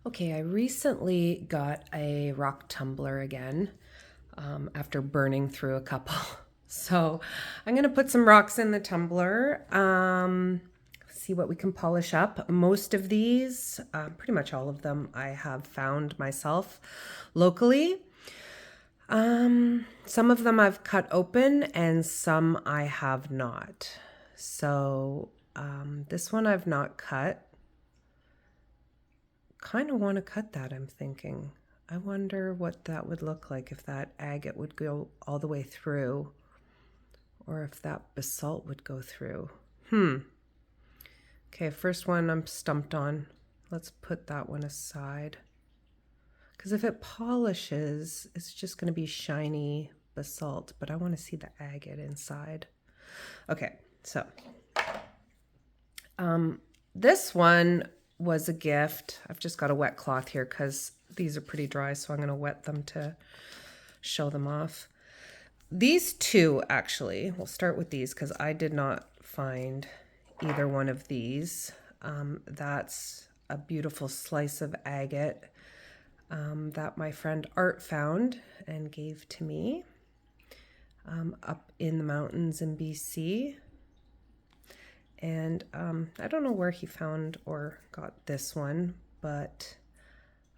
Okay, I recently got a rock tumbler again after burning through a couple. So I'm going to put some rocks in the tumbler, see what we can polish up. Most of these, pretty much all of them, I have found myself locally. Some of them I've cut open and some I have not. So this one I've not cut. Kind of want to cut that, I'm thinking. I wonder what that would look like if that agate would go all the way through, or if that basalt would go through. Okay, first one I'm stumped on. Let's put that one aside. Because if it polishes, it's just going to be shiny basalt, but I want to see the agate inside. Okay, so this one was a gift. I've just got a wet cloth here because these are pretty dry, so I'm going to wet them to show them off. These two, actually, we'll start with these because I did not find either one of these. That's a beautiful slice of agate that my friend Art found and gave to me up in the mountains in BC. And I don't know where he found or got this one, but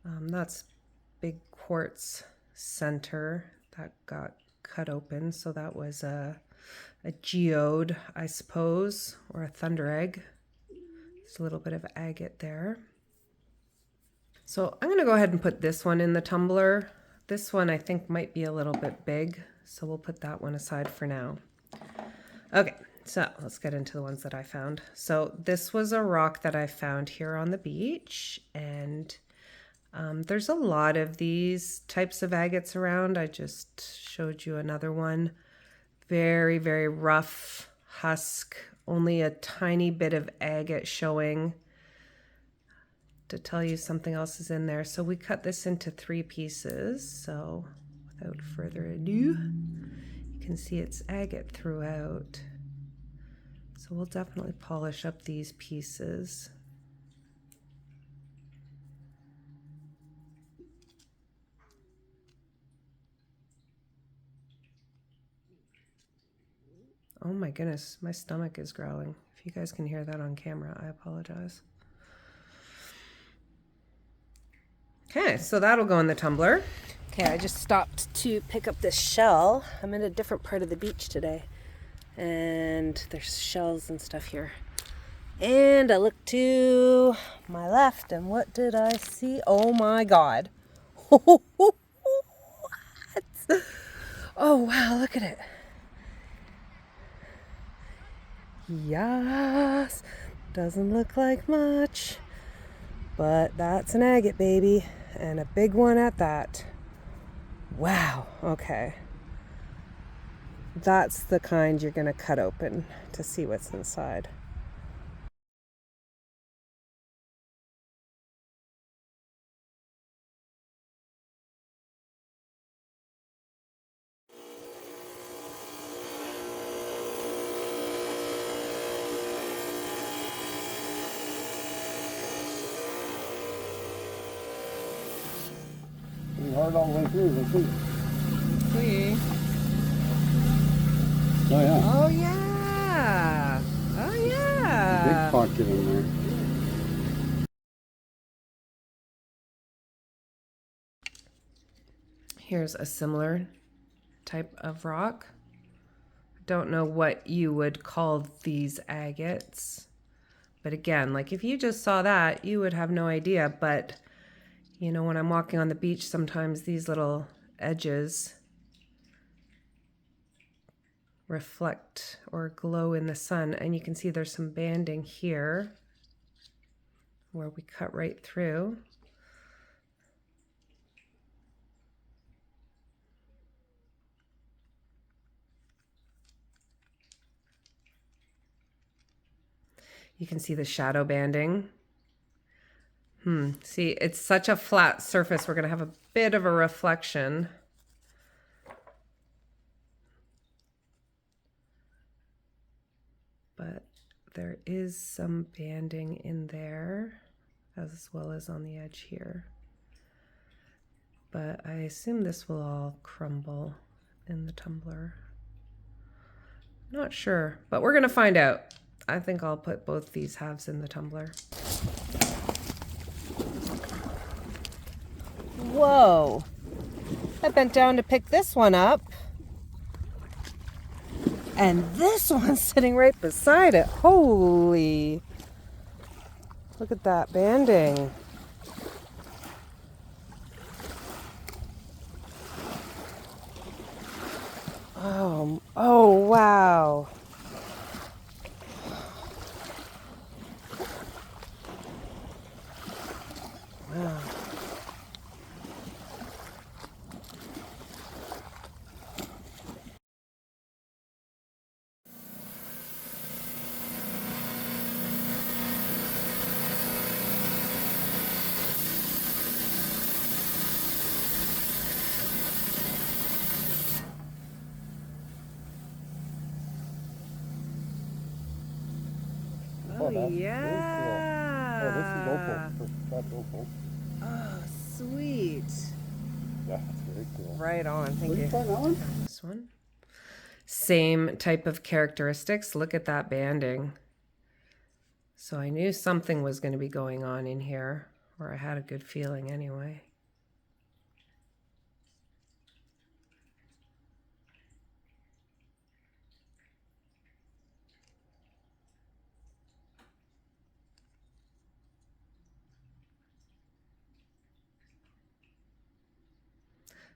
that's big quartz center that got cut open. So that was a geode, I suppose, or a thunder egg. There's a little bit of agate there. So I'm going to go ahead and put this one in the tumbler. This one I think might be a little bit big, so we'll put that one aside for now. Okay, so let's get into the ones that I found. So this was a rock that I found here on the beach, and there's a lot of these types of agates around. I just showed you another one. Very, very rough husk, only a tiny bit of agate showing to tell you something else is in there. So we cut this into 3 pieces. So without further ado, you can see it's agate throughout. So we'll definitely polish up these pieces. Oh my goodness, my stomach is growling. If you guys can hear that on camera, I apologize. Okay, so that'll go in the tumbler. Okay, I just stopped to pick up this shell. I'm in a different part of the beach today, and there's shells and stuff here. And I looked to my left, and what did I see? Oh my God. What? Oh wow, look at it. Yes, doesn't look like much, but that's an agate, baby, and a big one at that. Wow, okay. That's the kind you're gonna cut open to see what's inside. Hard all the way through, let's see. See? Oh yeah. Oh yeah. Oh yeah. Big pocket in there. Here's a similar type of rock. Don't know what you would call these agates. But again, like if you just saw that, you would have no idea. But, you know, when I'm walking on the beach, sometimes these little edges reflect or glow in the sun. And you can see there's some banding here where we cut right through. You can see the shadow banding. See, it's such a flat surface. We're going to have a bit of a reflection. But there is some banding in there as well as on the edge here. But I assume this will all crumble in the tumbler. Not sure, but we're gonna find out. I think I'll put both these halves in the tumbler. Whoa! I bent down to pick this one up. And this one's sitting right beside it. Holy! Look at that banding. Oh, wow. Wow. Oh, that's yeah. very cool. Oh, this is opal. That's opal. Oh, sweet. Yeah, that's very cool. Right on. Thank Will you. you try that one? This one. Same type of characteristics. Look at that banding. So I knew something was going to be going on in here, or I had a good feeling anyway.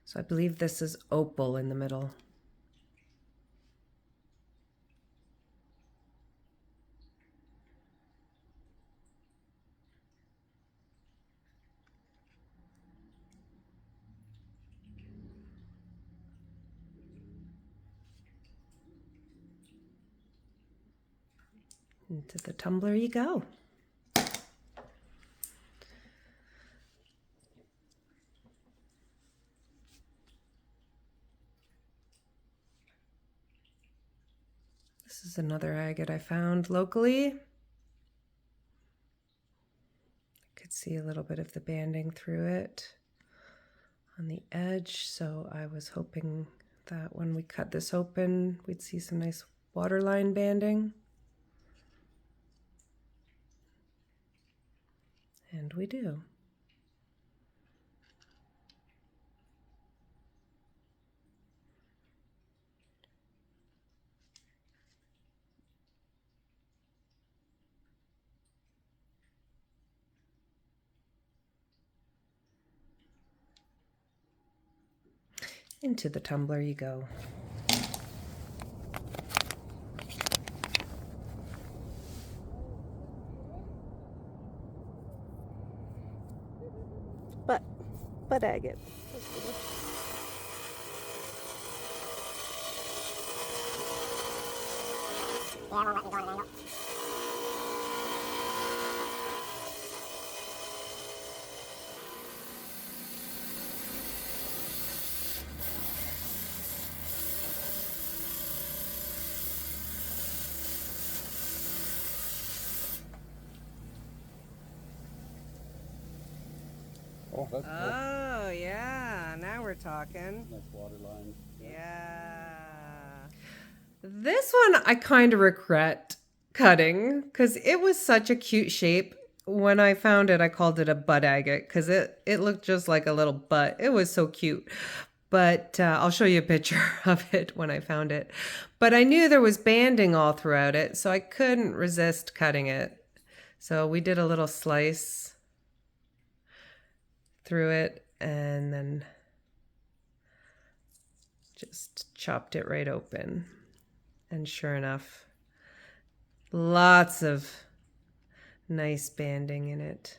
So I believe this is opal in the middle. Into the tumbler you go. This is another agate I found locally. I could see a little bit of the banding through it on the edge, so I was hoping that when we cut this open, we'd see some nice waterline banding. And we do. Into the tumbler you go. But agate. Yeah, won't let me go at an angle. Oh, that's cool. Oh, yeah. Now we're talking. Nice water line. Yeah. This one I kind of regret cutting because it was such a cute shape. When I found it, I called it a butt agate because it looked just like a little butt. It was so cute. But I'll show you a picture of it when I found it. But I knew there was banding all throughout it, so I couldn't resist cutting it. So we did a little slice through it and then just chopped it right open. And sure enough, lots of nice banding in it.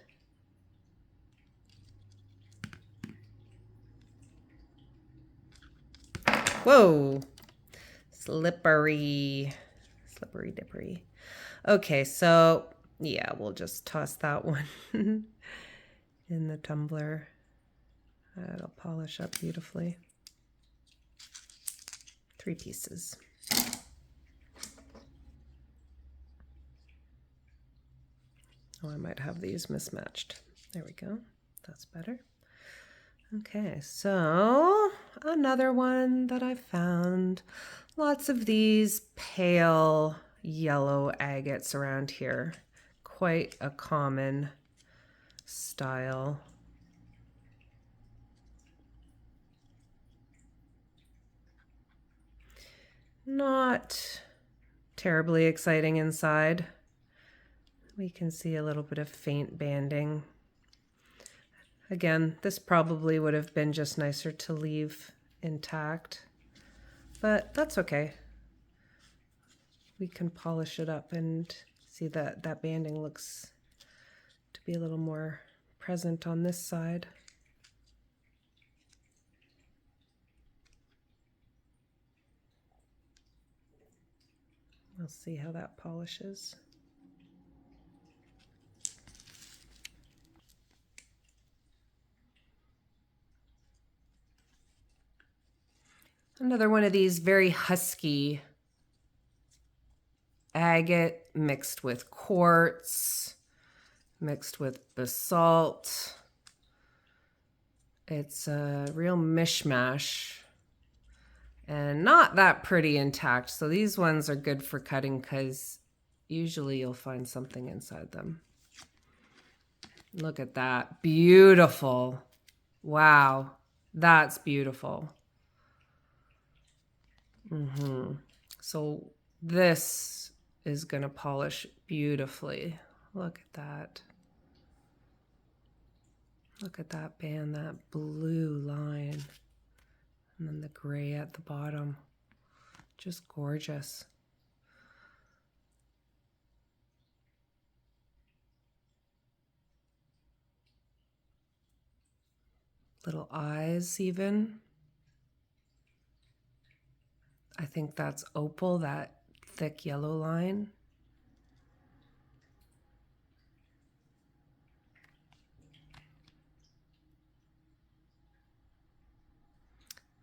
Whoa, slippery, slippery dippery. Okay, so yeah, we'll just toss that one in the tumbler. It'll polish up beautifully. 3 pieces. So I might have these mismatched. There we go. That's better. Okay, so another one that I found. Lots of these pale yellow agates around here. Quite a common style. Not terribly exciting inside. We can see a little bit of faint banding. Again, this probably would have been just nicer to leave intact, but that's okay. We can polish it up and see that that banding looks to be a little more present on this side. We'll see how that polishes. Another one of these very husky agate mixed with quartz, mixed with basalt. It's a real mishmash and not that pretty intact. So these ones are good for cutting because usually you'll find something inside them. Look at that. Beautiful. Wow. That's beautiful. So this is going to polish beautifully. Look at that. Look at that band, that blue line. And then the gray at the bottom. Just gorgeous. Little eyes even. I think that's opal, that thick yellow line.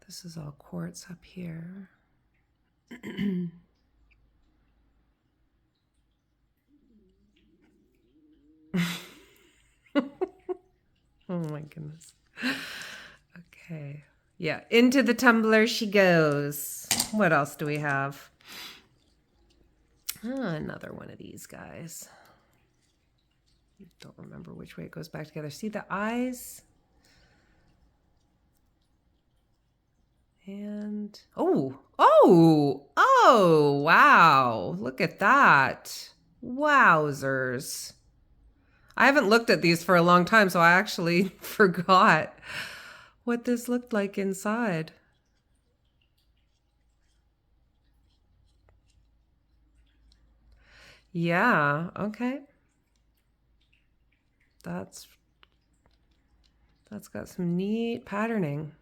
This is all quartz up here. Oh my goodness. Okay. Yeah, into the tumbler she goes. What else do we have? Another one of these guys. Don't remember which way it goes back together. See the eyes? And, oh, wow. Look at that. Wowzers. I haven't looked at these for a long time, so I actually forgot what this looked like inside. Yeah, okay. That's got some neat patterning.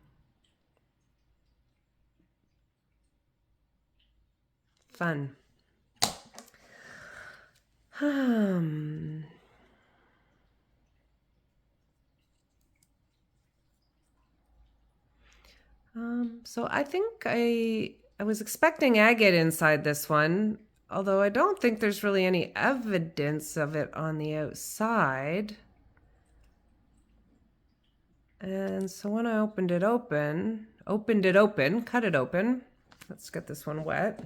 Fun. So I think I was expecting agate inside this one, although I don't think there's really any evidence of it on the outside. And so when I opened it open, cut it open. Let's get this one wet.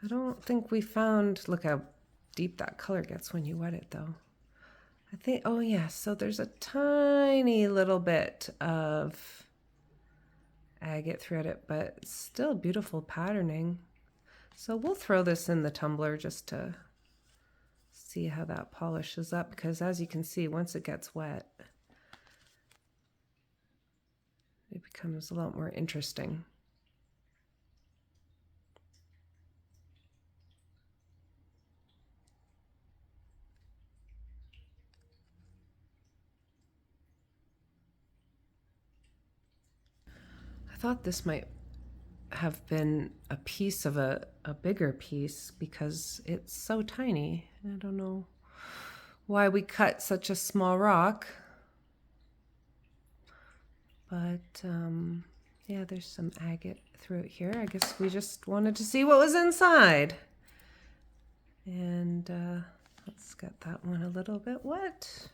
I don't think we found, look how deep that color gets when you wet it though. I think, oh yeah, so there's a tiny little bit of agate throughout it, but still beautiful patterning. So we'll throw this in the tumbler just to see how that polishes up, because as you can see, once it gets wet, it becomes a lot more interesting. I thought this might have been a piece of a bigger piece because it's so tiny. I don't know why we cut such a small rock. But yeah, there's some agate through it here. I guess we just wanted to see what was inside. And Let's get that one a little bit wet.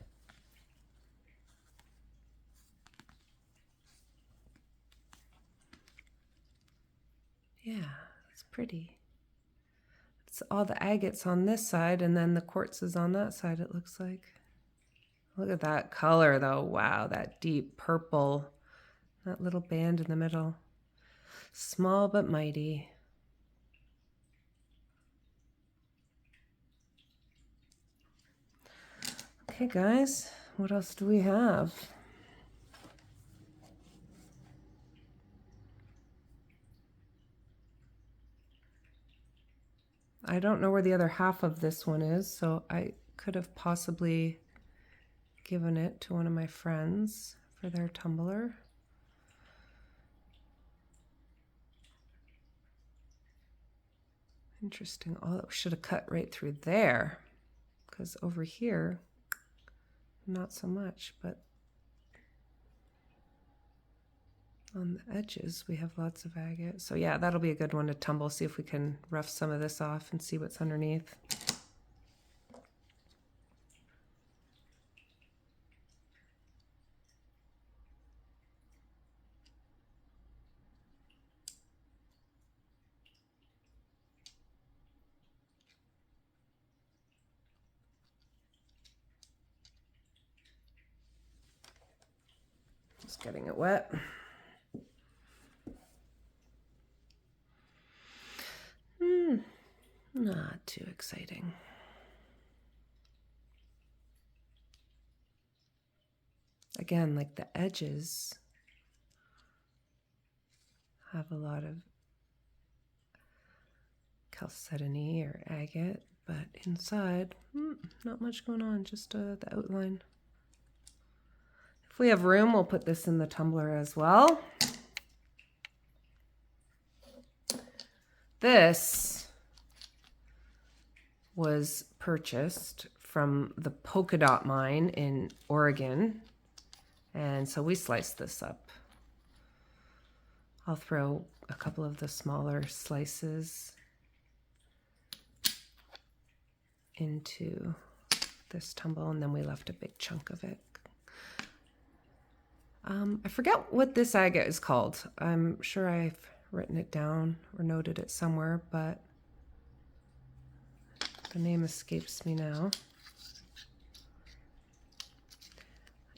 Yeah, it's pretty. It's all the agates on this side and then the quartz is on that side, it looks like. Look at that color though. Wow, that deep purple. That little band in the middle. Small but mighty. Okay, guys, what else do we have? I don't know where the other half of this one is, so I could have possibly given it to one of my friends for their tumbler. Interesting. Oh, that should have cut right through there, because over here, not so much, but on the edges we have lots of agate. So yeah, that'll be a good one to tumble. See if we can rough some of this off and see what's underneath. Just getting it wet. Not too exciting. Again, like the edges have a lot of chalcedony or agate, but inside, not much going on, just the outline. If we have room, we'll put this in the tumbler as well. This was purchased from the Polka Dot Mine in Oregon, and so we sliced this up. I'll throw a couple of the smaller slices into this tumble, and then we left a big chunk of it. I forget what this agate is called. I'm sure I've written it down or noted it somewhere, but the name escapes me now.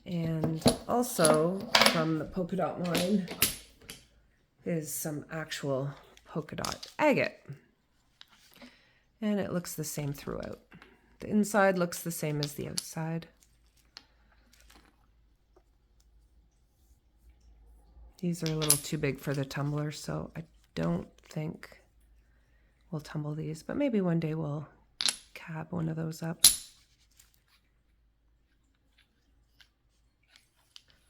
And also from the polka dot mine is some actual polka dot agate. And it looks the same throughout. The inside looks the same as the outside. These are a little too big for the tumbler, so I don't think we'll tumble these, but maybe one day we'll cab one of those up.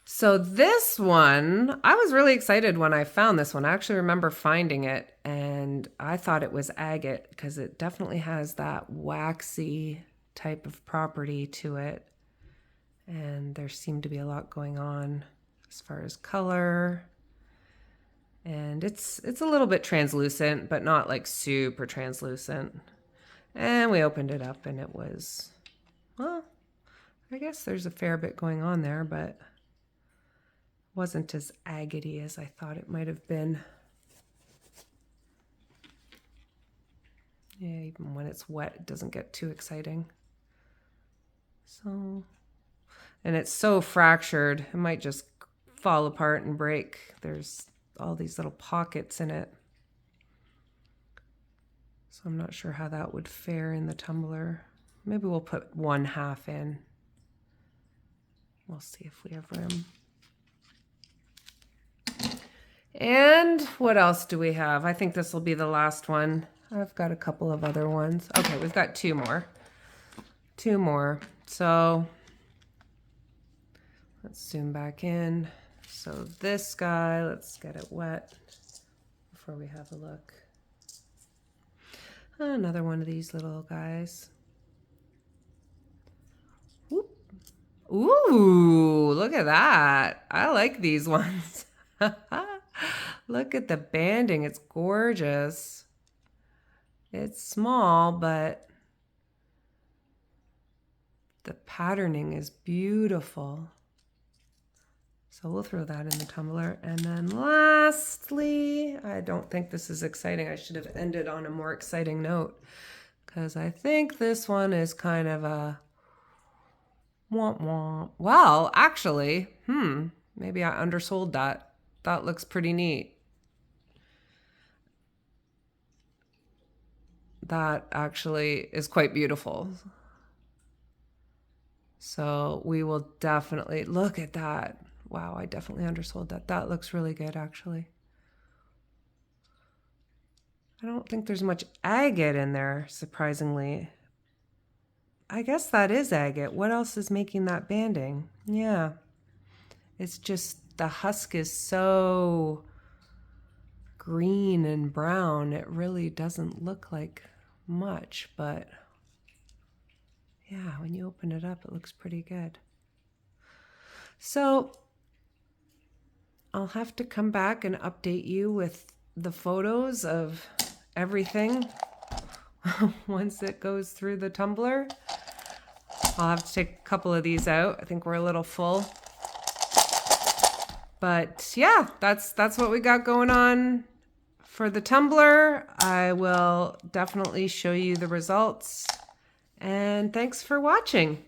So this one, I was really excited when I found this one. I actually remember finding it, and I thought it was agate because it definitely has that waxy type of property to it. And there seemed to be a lot going on as far as color. And it's a little bit translucent, but not like super translucent. And we opened it up and it was, well, I guess there's a fair bit going on there, but wasn't as agate-y as I thought it might have been. Yeah, even when it's wet, it doesn't get too exciting. So, and it's so fractured, it might just fall apart and break. There's all these little pockets in it. So I'm not sure how that would fare in the tumbler. Maybe we'll put 1/2 in. We'll see if we have room. And what else do we have? I think this will be the last one. I've got a couple of other ones. Okay, we've got two more. Two more. So let's zoom back in. So this guy, let's get it wet before we have a look. Another one of these little guys. Whoop. Ooh, look at that. I like these ones. Look at the banding. It's gorgeous. It's small, but the patterning is beautiful. So we'll throw that in the tumbler. And then lastly, I don't think this is exciting. I should have ended on a more exciting note because I think this one is kind of a womp womp. Well, actually, maybe I undersold that. That looks pretty neat. That actually is quite beautiful. So we will definitely look at that. Wow, I definitely undersold that. That looks really good, actually. I don't think there's much agate in there, surprisingly. I guess that is agate. What else is making that banding? Yeah. It's just the husk is so green and brown. It really doesn't look like much, but yeah, when you open it up, it looks pretty good. So I'll have to come back and update you with the photos of everything once it goes through the tumbler. I'll have to take a couple of these out. I think we're a little full. But yeah, that's what we got going on for the tumbler. I will definitely show you the results. And thanks for watching.